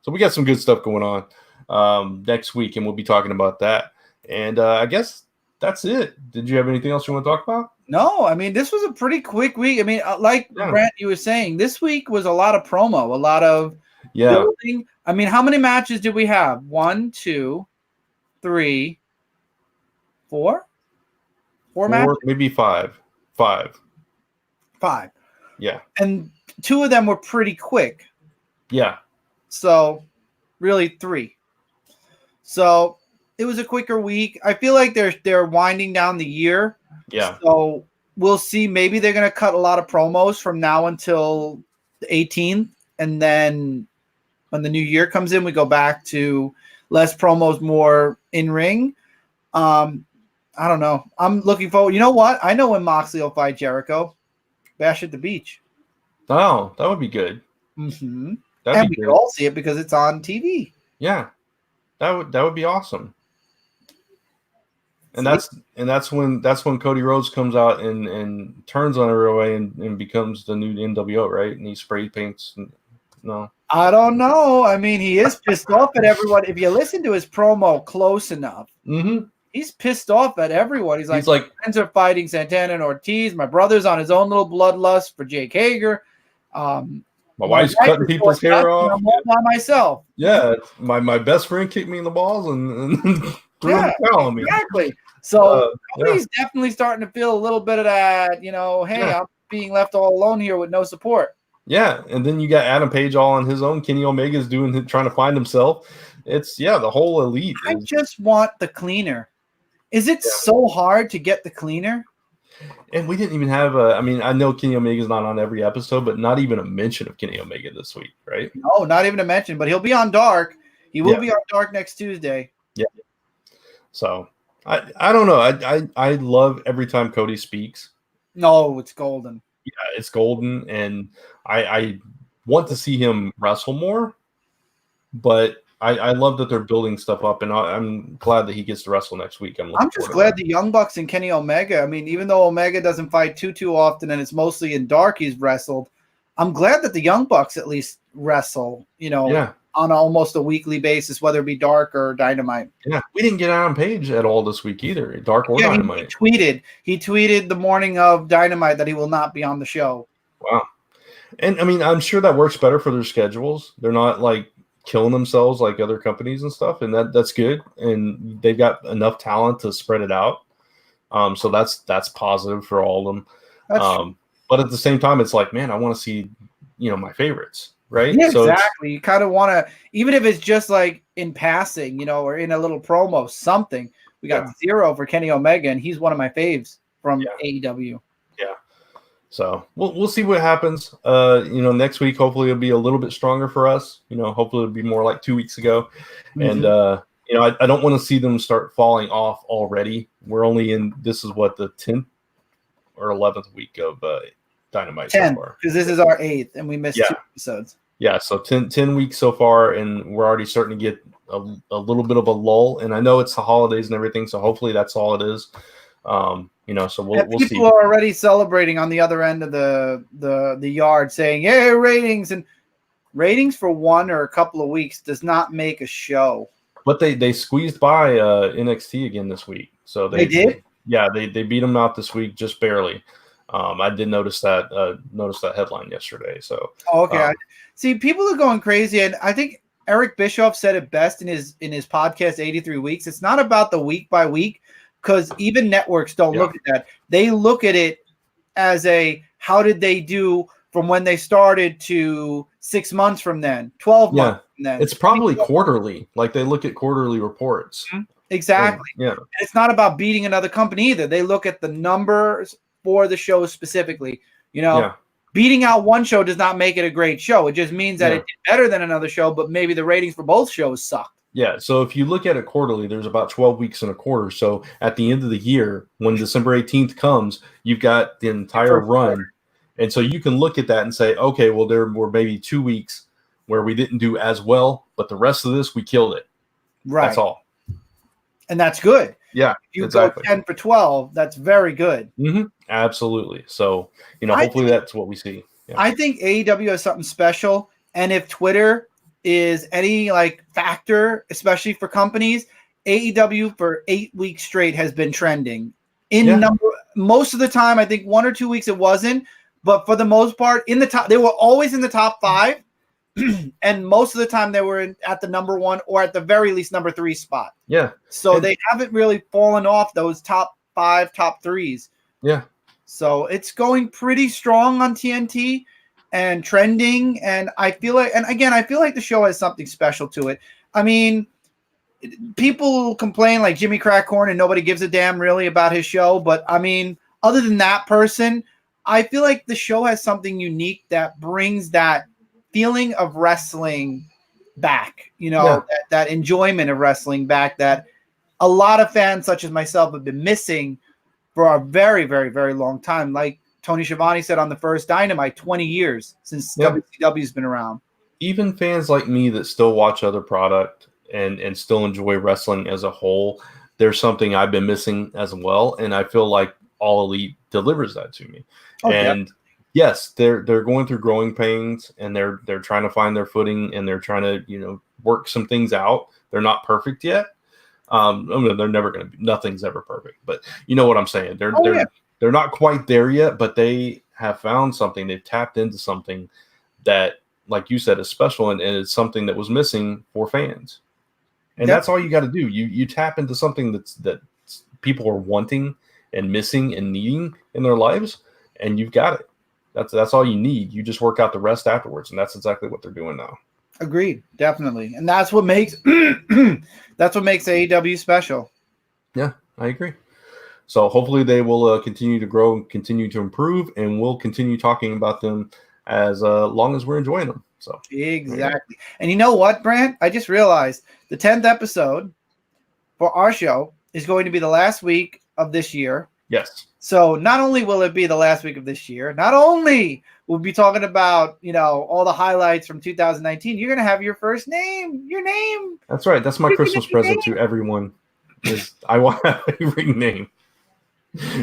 So we got some good stuff going on next week, and we'll be talking about that. And I guess that's it. Did you have anything else you want to talk about? No, I mean, this was a pretty quick week. I mean, Brent, you were saying, this week was a lot of promo, a lot of building. I mean, how many matches did we have? 1, 2, 3, 4? Four matches? Maybe five. Five. Yeah. And 2 of them were pretty quick. Yeah. So, really 3. So, it was a quicker week. I feel like they're winding down the year. Yeah. So, we'll see. Maybe they're going to cut a lot of promos from now until the 18th. And then when the new year comes in, we go back to less promos, more in-ring. I don't know. I'm looking forward. You know what? I know when Moxley will fight Jericho. Bash at the Beach. Oh, that would be good. Mm-hmm. And we can all see it because it's on TV. Yeah, that would be awesome. And that's when Cody Rhodes comes out and turns on everybody and becomes the new NWO, right? And he spray paints. No, I don't know. I mean, he is pissed off at everyone. If you listen to his promo close enough, he's pissed off at everyone. He's like, my friends are fighting Santana and Ortiz. My brother's on his own little bloodlust for Jake Hager. My wife's cutting people's hair off. I'm all by myself. Yeah, my best friend kicked me in the balls and threw a towel on me. Exactly. So Cody's definitely starting to feel a little bit of that, hey, I'm being left all alone here with no support. Yeah, and then you got Adam Page all on his own. Kenny Omega's trying to find himself. It's the whole elite. I just want the cleaner. Is it so hard to get the cleaner? And we didn't even have I know Kenny Omega's not on every episode, but not even a mention of Kenny Omega this week, right? No, not even a mention, but he'll be on Dark. He will be on Dark next Tuesday. Yeah. So I don't know. I love every time Cody speaks. No, it's golden. Yeah, it's golden, and I want to see him wrestle more, but I love that they're building stuff up, and I'm glad that he gets to wrestle next week. I'm just glad the Young Bucks and Kenny Omega. I mean, even though Omega doesn't fight too often, and it's mostly in Dark he's wrestled, I'm glad that the Young Bucks at least wrestle, on almost a weekly basis, whether it be Dark or Dynamite. Yeah, we didn't get Adam Page at all this week either, Dark or Dynamite. He tweeted the morning of Dynamite that he will not be on the show. Wow. And I mean, I'm sure that works better for their schedules. They're not like killing themselves like other companies and stuff, and that's good. And they've got enough talent to spread it out. So that's positive for all of them. But at the same time, it's like, man, I want to see, my favorites, right? Yeah, so exactly. You kind of want to, even if it's just like in passing, or in a little promo, something. We got 0 for Kenny Omega, and he's one of my faves from AEW. Yeah. So we'll see what happens. Next week, hopefully it'll be a little bit stronger for us. Hopefully it'll be more like 2 weeks ago. Mm-hmm. And, I don't want to see them start falling off already. We're only this is what, the 10th or 11th week of Dynamite 10, so far. Because this is our 8th, and we missed 2 episodes. Yeah, so 10 weeks so far, and we're already starting to get a little bit of a lull. And I know it's the holidays and everything, so hopefully that's all it is. So we'll see. People are already celebrating on the other end of the yard, saying, "Yay, ratings!" And ratings for 1 or a couple of weeks does not make a show. But they squeezed by NXT again this week. So they did. They beat them out this week just barely. I did notice that headline yesterday. So okay. See, people are going crazy, and I think Eric Bischoff said it best in his podcast 83 Weeks. It's not about the week by week, because even networks don't look at that. They look at it as how did they do from when they started to 6 months from then, 12 months from then. It's probably quarterly. Like they look at quarterly reports. Exactly. And it's not about beating another company either. They look at the numbers for the show specifically. Beating out one show does not make it a great show. It just means that it did better than another show, but maybe the ratings for both shows sucked. Yeah, so if you look at it quarterly, there's about 12 weeks in a quarter. So at the end of the year, when December 18th comes, you've got the entire run. And so you can look at that and say, okay, well, there were maybe 2 weeks where we didn't do as well, but the rest of this, we killed it. Right. That's all. And that's good. Yeah, if you go 10 for 12, that's very good. Mm-hmm. Absolutely. So, hopefully that's what we see. Yeah. I think AEW has something special. And if Twitter is any factor, especially for companies, AEW for 8 weeks straight has been trending most of the time. I think 1 or 2 weeks it wasn't, but for the most part in the top, they were always in the top 5. And most of the time they were at the number 1 or at the very least number 3 spot. Yeah. So they haven't really fallen off those top 5, top 3s. Yeah. So it's going pretty strong on TNT and trending. And I feel like the show has something special to it. I mean, people complain like Jimmy Crackhorn and nobody gives a damn really about his show. But I mean, other than that person, I feel like the show has something unique that brings that feeling of wrestling back, that enjoyment of wrestling back that a lot of fans such as myself have been missing for a very, very, very long time. Like Tony Schiavone said on the first Dynamite, 20 years since WCW's been around. Even fans like me that still watch other product and still enjoy wrestling as a whole, there's something I've been missing as well. And I feel like All Elite delivers that to me. Yes, they're going through growing pains and they're trying to find their footing and they're trying to, work some things out. They're not perfect yet. They're never going to be, nothing's ever perfect, but you know what I'm saying? They're not quite there yet, but they have found something. They've tapped into something that, like you said, is special and it's something that was missing for fans. And that's all you got to do. You tap into something that people are wanting and missing and needing in their lives, and you've got it. That's all you need. You just work out the rest afterwards, and that's exactly what they're doing now. Agreed, definitely, and that's what makes AEW special. Yeah, I agree. So hopefully they will continue to grow and continue to improve, and we'll continue talking about them as long as we're enjoying them. So exactly, and you know what, Brant? I just realized the 10th episode for our show is going to be the last week of this year. Yes. So not only will it be the last week of this year, not only we'll be talking about, all the highlights from 2019, you're going to have your first name, your name. That's right. That's my Christmas present to everyone is I want a ring name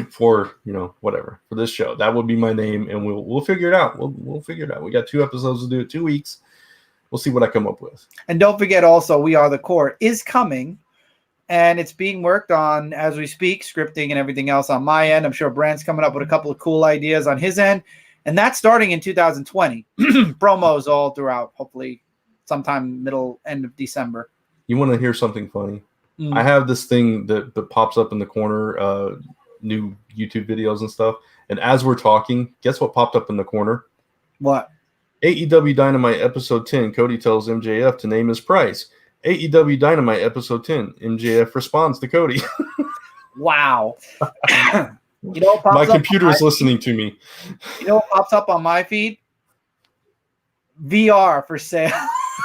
for, whatever, for this show. That would be my name, and we'll figure it out. We'll figure it out. We got 2 episodes to do it, 2 weeks. We'll see what I come up with. And don't forget also, We Are the Core is coming. And it's being worked on as we speak, scripting and everything else on my end. I'm sure Brand's coming up with a couple of cool ideas on his end. And that's starting in 2020. Promos all throughout, hopefully sometime end of December. You want to hear something funny? I have this thing that pops up in the corner, new YouTube videos and stuff. And as we're talking, guess what popped up in the corner? What? AEW Dynamite episode 10. Cody tells MJF to name his price. AEW Dynamite episode 10. MJF responds to Cody. Wow. My computer is listening to me. You know what pops up on my feed? VR for sale.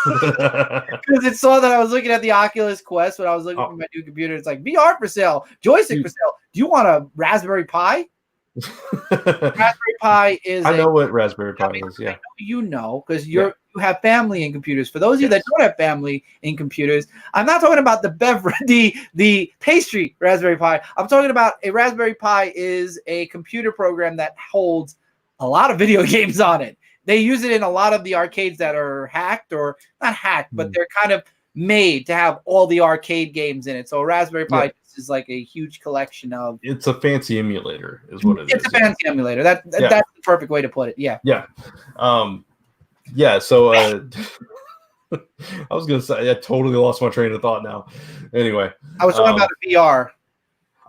Because it saw that I was looking at the Oculus Quest when I was looking for my new computer. It's like VR for sale, joystick for sale. Do you want a Raspberry Pi? Raspberry Pi is. I know what Raspberry Pi is. Yeah, because you have family in computers. For those of you that don't have family in computers, I'm not talking about the pastry Raspberry Pi. I'm talking about a Raspberry Pi is a computer program that holds a lot of video games on it. They use it in a lot of the arcades that are hacked or not hacked, but they're kind of made to have all the arcade games in it. So a Raspberry Pi is like a huge collection of. It's a fancy emulator, is what it is. It's a fancy emulator. That's the perfect way to put it. Yeah. Yeah. So I was gonna say I totally lost my train of thought now. Anyway, I was talking about a VR.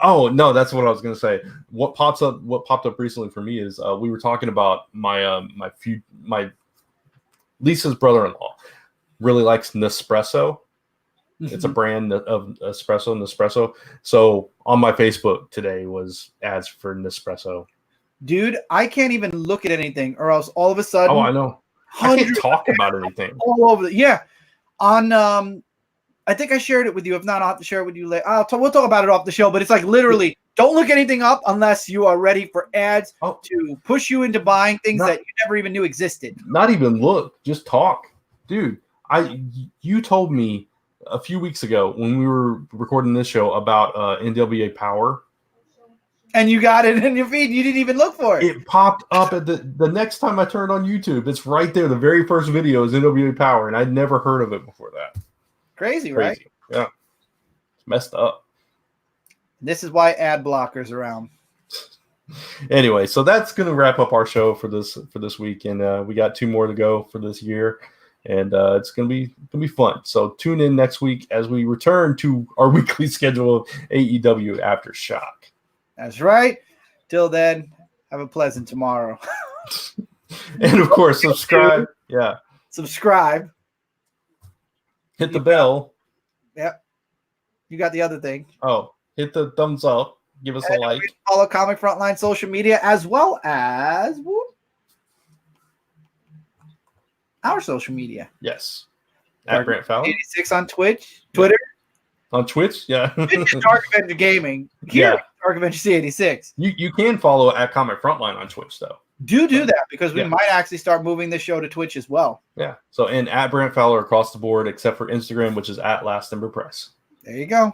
Oh no, that's what I was gonna say. What popped up recently for me is we were talking about my Lisa's brother-in-law really likes Nespresso. It's a brand of espresso, Nespresso. So on my Facebook today was ads for Nespresso. Dude, I can't even look at anything, or else all of a sudden. Oh, I know. I can't talk about anything. All over on I think I shared it with you. If not, I'll have to share it with you later. We'll talk about it off the show. But it's like literally, don't look anything up unless you are ready for ads to push you into buying things that you never even knew existed. Not even look, just talk, dude. You told me a few weeks ago when we were recording this show about NWA Power. And you got it in your feed. You didn't even look for it. It popped up at the next time I turned on YouTube. It's right there. The very first video is NWA Power, and I'd never heard of it before that. Crazy, right? Yeah. It's messed up. This is why ad blockers around. Anyway, so that's going to wrap up our show for this week, and we got 2 more to go for this year, and it's going to be fun. So tune in next week as we return to our weekly schedule of AEW Aftershock. That's right. Till then, have a pleasant tomorrow. And of course, subscribe. Yeah. Subscribe. Hit the bell. Yep. You got the other thing. Oh, hit the thumbs up. Give us a like. Follow Comic Frontline social media as well as our social media. Yes. At Brant Fowler. 86 on Twitch. Twitter. On Twitch, yeah. Dark Avenger Gaming. Here, Dark Avenger C86. You can follow at Comic Frontline on Twitch, though. Do that because we might actually start moving this show to Twitch as well. Yeah. So, and at Brant Fowler across the board, except for Instagram, which is at Last Ember Press. There you go.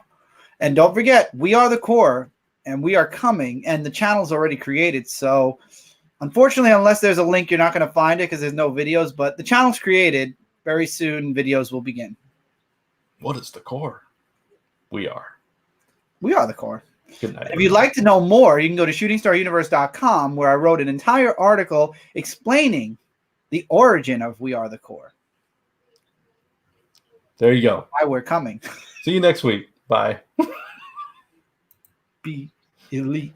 And don't forget, we are the core, and we are coming, and the channel's already created. So, unfortunately, unless there's a link, you're not going to find it because there's no videos. But the channel's created. Very soon, videos will begin. What is the core? We are. We are the core. Good night. If you'd like to know more, you can go to shootingstaruniverse.com, where I wrote an entire article explaining the origin of We Are the Core. There you go. Why we're coming. See you next week. Bye. Be elite.